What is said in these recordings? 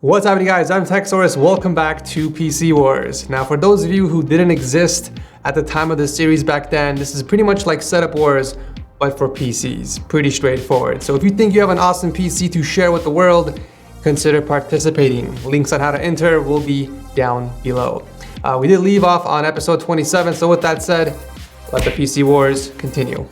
What's happening, guys? I'm Techsaurus. Welcome back to PC Wars. Now, for those of you who didn't exist at the time of this series back then, this is pretty much like Setup Wars, but for PCs. Pretty straightforward. So if you think you have an awesome PC to share with the world, consider participating. Links on how to enter will be down below. We did leave off on episode 27, so with that said, let the PC Wars continue.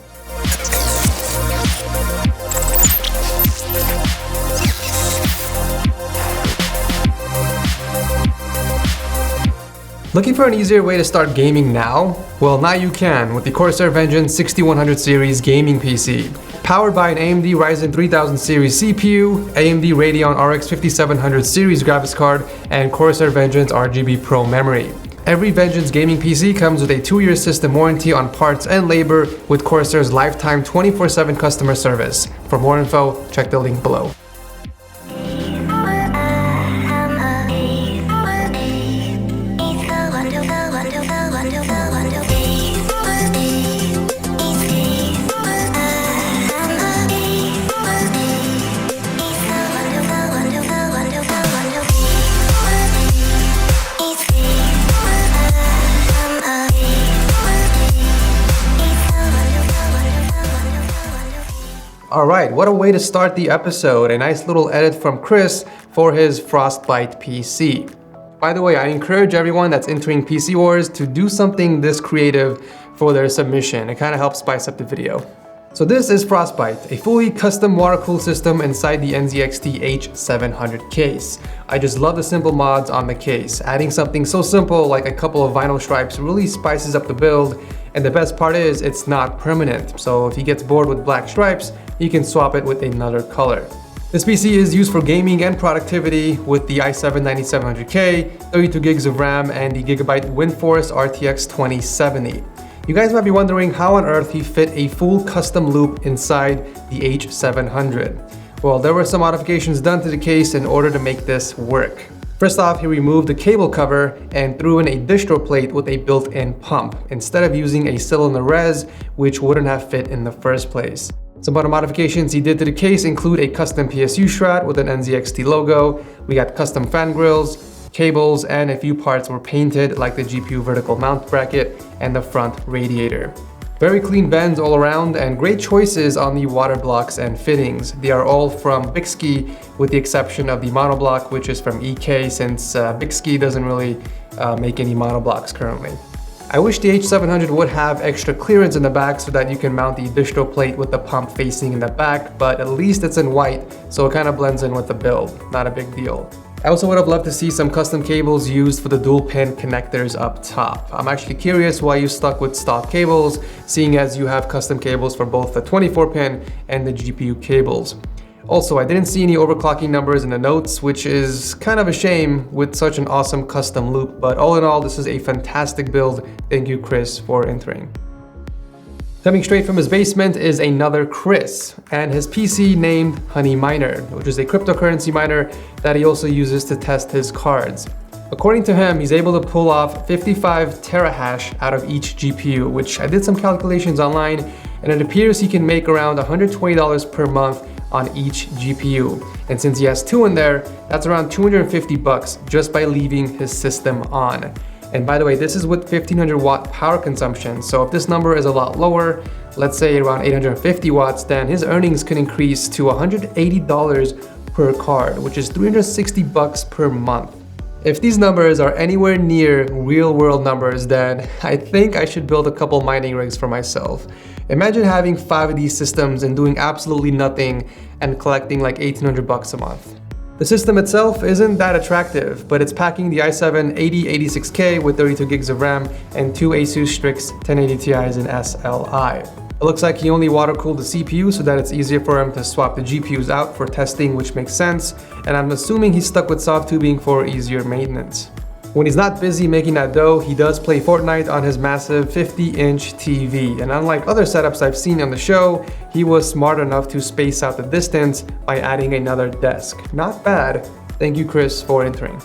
Looking for an easier way to start gaming now? Well, now you can with the Corsair Vengeance 6100 series gaming PC. Powered by an AMD Ryzen 3000 series CPU, AMD Radeon RX 5700 series graphics card, and Corsair Vengeance RGB Pro memory. Every Vengeance gaming PC comes with a 2-year system warranty on parts and labor with Corsair's lifetime 24/7 customer service. For more info, check the link below. Alright, what a way to start the episode. A nice little edit from Chris for his Frostbite PC. By the way, I encourage everyone that's entering PC Wars to do something this creative for their submission. It kind of helps spice up the video. So this is Frostbite, a fully custom water-cooled system inside the NZXT H700 case. I just love the simple mods on the case. Adding something so simple like a couple of vinyl stripes really spices up the build, and the best part is it's not permanent. So if he gets bored with black stripes, you can swap it with another color. This PC is used for gaming and productivity with the i7-9700K, 32 gigs of RAM, and the GIGABYTE WINDFORCE RTX 2070. You guys might be wondering how on earth he fit a full custom loop inside the H700. Well, there were some modifications done to the case in order to make this work. First off, he removed the cable cover and threw in a distro plate with a built-in pump, instead of using a cylinder res, which wouldn't have fit in the first place. Some other modifications he did to the case include a custom PSU shroud with an NZXT logo. We got custom fan grills, cables, and a few parts were painted like the GPU vertical mount bracket and the front radiator. Very clean vents all around and great choices on the water blocks and fittings. They are all from Bykski with the exception of the monoblock, which is from EK, since Bykski doesn't really make any monoblocks currently. I wish the H700 would have extra clearance in the back so that you can mount the distro plate with the pump facing in the back, but at least it's in white, so it kind of blends in with the build. Not a big deal. I also would have loved to see some custom cables used for the dual pin connectors up top. I'm actually curious why you stuck with stock cables, seeing as you have custom cables for both the 24-pin and the GPU cables. Also, I didn't see any overclocking numbers in the notes, which is kind of a shame with such an awesome custom loop, but all in all, this is a fantastic build. Thank you, Chris, for entering. Coming straight from his basement is another Chris, and his PC named Honey Miner, which is a cryptocurrency miner that he also uses to test his cards. According to him, he's able to pull off 55 terahash out of each GPU, which I did some calculations online, and it appears he can make around $120 per month on each GPU. And since he has 2 in there, that's around 250 bucks just by leaving his system on. And by the way, this is with 1500 watt power consumption. So if this number is a lot lower, let's say around 850 watts, then his earnings can increase to $180 per card, which is 360 bucks per month. If these numbers are anywhere near real world numbers, then I think I should build a couple mining rigs for myself. Imagine having 5 of these systems and doing absolutely nothing and collecting like 1800 bucks a month. The system itself isn't that attractive, but it's packing the i7-8086K with 32 gigs of RAM and 2 ASUS Strix 1080 Ti's in SLI. It looks like he only water-cooled the CPU so that it's easier for him to swap the GPUs out for testing, which makes sense, and I'm assuming he's stuck with soft tubing for easier maintenance. When he's not busy making that dough, he does play Fortnite on his massive 50-inch TV, and unlike other setups I've seen on the show, he was smart enough to space out the distance by adding another desk. Not bad. Thank you, Chris, for entering.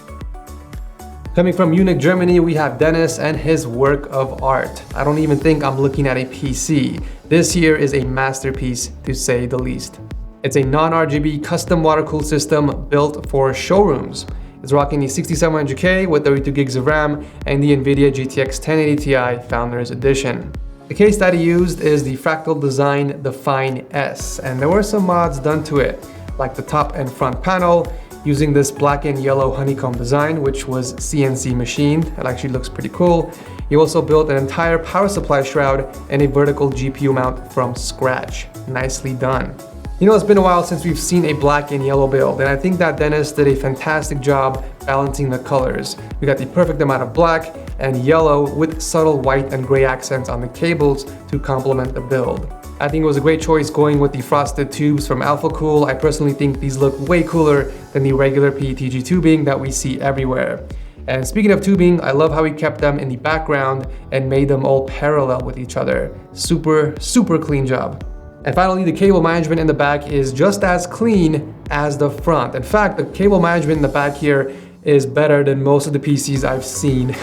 Coming from Munich, Germany, we have Dennis and his work of art. I don't even think I'm looking at a PC. This here is a masterpiece, to say the least. It's a non-RGB custom water-cooled system built for showrooms. It's rocking the 6700K with 32 gigs of RAM and the NVIDIA GTX 1080 Ti Founders Edition. The case that he used is the Fractal Design Define S, and there were some mods done to it, like the top and front panel, using this black and yellow honeycomb design, which was CNC machined. It actually looks pretty cool. He also built an entire power supply shroud and a vertical GPU mount from scratch. Nicely done. You know, it's been a while since we've seen a black and yellow build, and I think that Dennis did a fantastic job balancing the colors. We got the perfect amount of black and yellow with subtle white and gray accents on the cables to complement the build. I think it was a great choice going with the frosted tubes from AlphaCool. I personally think these look way cooler than the regular PETG tubing that we see everywhere. And speaking of tubing, I love how he kept them in the background and made them all parallel with each other. Super clean job. And finally, the cable management in the back is just as clean as the front. In fact, the cable management in the back here is better than most of the PCs I've seen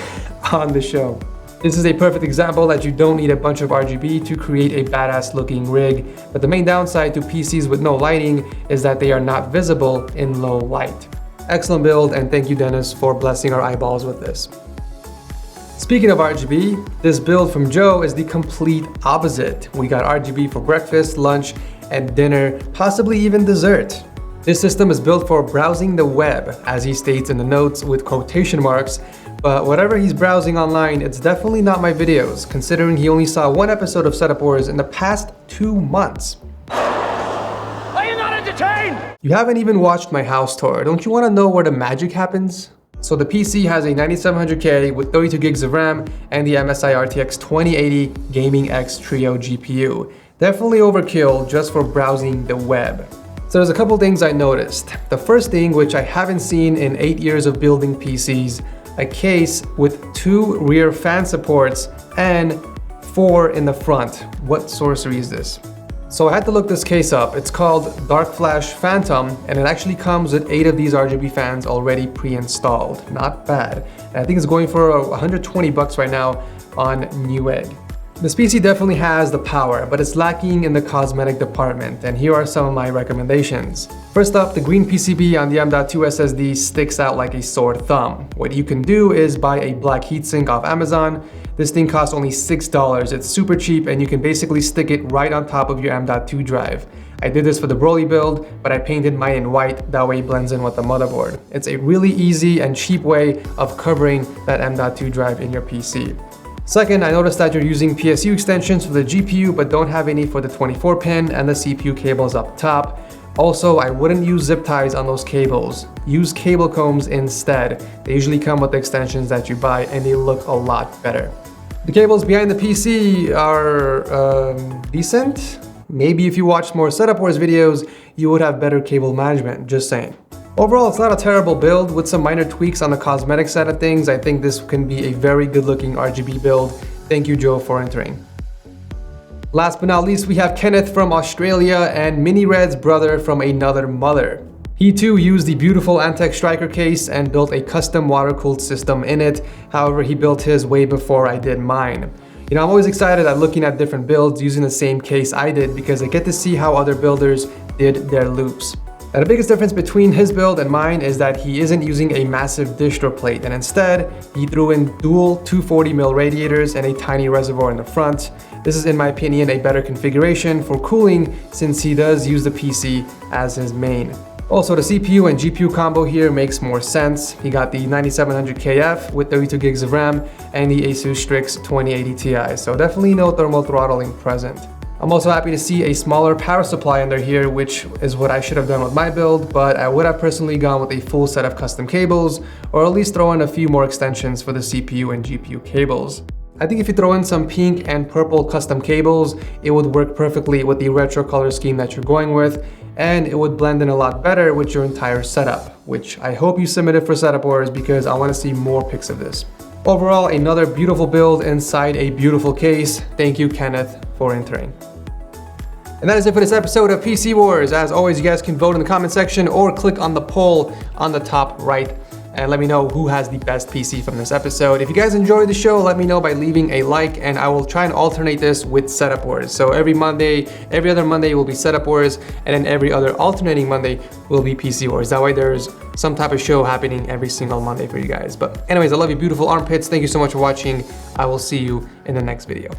on the show. This is a perfect example that you don't need a bunch of RGB to create a badass looking rig, but the main downside to PCs with no lighting is that they are not visible in low light. Excellent build, and thank you Dennis for blessing our eyeballs with this. Speaking of RGB, this build from Joe is the complete opposite. We got RGB for breakfast, lunch, and dinner, possibly even dessert. This system is built for browsing the web, as he states in the notes with quotation marks, but whatever he's browsing online, it's definitely not my videos, considering he only saw one episode of Setup Wars in the past 2 months. Are you not entertained? You haven't even watched my house tour. Don't you want to know where the magic happens? So the PC has a 9700K with 32 gigs of RAM and the MSI RTX 2080 Gaming X Trio GPU. Definitely overkill just for browsing the web. So there's a couple things I noticed. The first thing, which I haven't seen in 8 years of building PCs, a case with 2 rear fan supports and 4 in the front. What sorcery is this? So I had to look this case up. It's called Dark Flash Phantom, and it actually comes with 8 of these RGB fans already pre-installed. Not bad. And I think it's going for $120 right now on Newegg. This PC definitely has the power, but it's lacking in the cosmetic department, and here are some of my recommendations. First up, the green PCB on the M.2 SSD sticks out like a sore thumb. What you can do is buy a black heatsink off Amazon. This thing costs only $6. It's super cheap, and you can basically stick it right on top of your M.2 drive. I did this for the Broly build, but I painted mine in white, that way it blends in with the motherboard. It's a really easy and cheap way of covering that M.2 drive in your PC. Second, I noticed that you're using PSU extensions for the GPU but don't have any for the 24-pin and the CPU cables up top. Also, I wouldn't use zip ties on those cables. Use cable combs instead. They usually come with the extensions that you buy and they look a lot better. The cables behind the PC are decent. Maybe if you watched more Setup Wars videos, you would have better cable management, just saying. Overall, it's not a terrible build. With some minor tweaks on the cosmetic side of things, I think this can be a very good looking RGB build. Thank you, Joe, for entering. Last but not least, we have Kenneth from Australia and Mini Red's brother from another mother. He too used the beautiful Antec Striker case and built a custom water-cooled system in it. However, he built his way before I did mine. You know, I'm always excited at looking at different builds using the same case I did because I get to see how other builders did their loops. Now, the biggest difference between his build and mine is that he isn't using a massive distro plate, and instead he threw in dual 240mm radiators and a tiny reservoir in the front. This is, in my opinion, a better configuration for cooling since he does use the PC as his main. Also, the CPU and GPU combo here makes more sense. He got the 9700KF with 32 gigs of RAM and the Asus Strix 2080 Ti, so definitely no thermal throttling present. I'm also happy to see a smaller power supply under here, which is what I should have done with my build, but I would have personally gone with a full set of custom cables, or at least throw in a few more extensions for the CPU and GPU cables. I think if you throw in some pink and purple custom cables, it would work perfectly with the retro color scheme that you're going with, and it would blend in a lot better with your entire setup, which I hope you submitted for Setup Wars because I want to see more pics of this. Overall, another beautiful build inside a beautiful case. Thank you, Kenneth, for entering. And that is it for this episode of PC Wars. As always, you guys can vote in the comment section or click on the poll on the top right and let me know who has the best PC from this episode. If you guys enjoyed the show, let me know by leaving a like, and I will try and alternate this with setup wars. So every other Monday will be setup wars, and then every other alternating Monday will be PC wars. That way there's some type of show happening every single Monday for you guys. But anyways, I love you beautiful armpits. Thank you so much for watching. I will see you in the next video.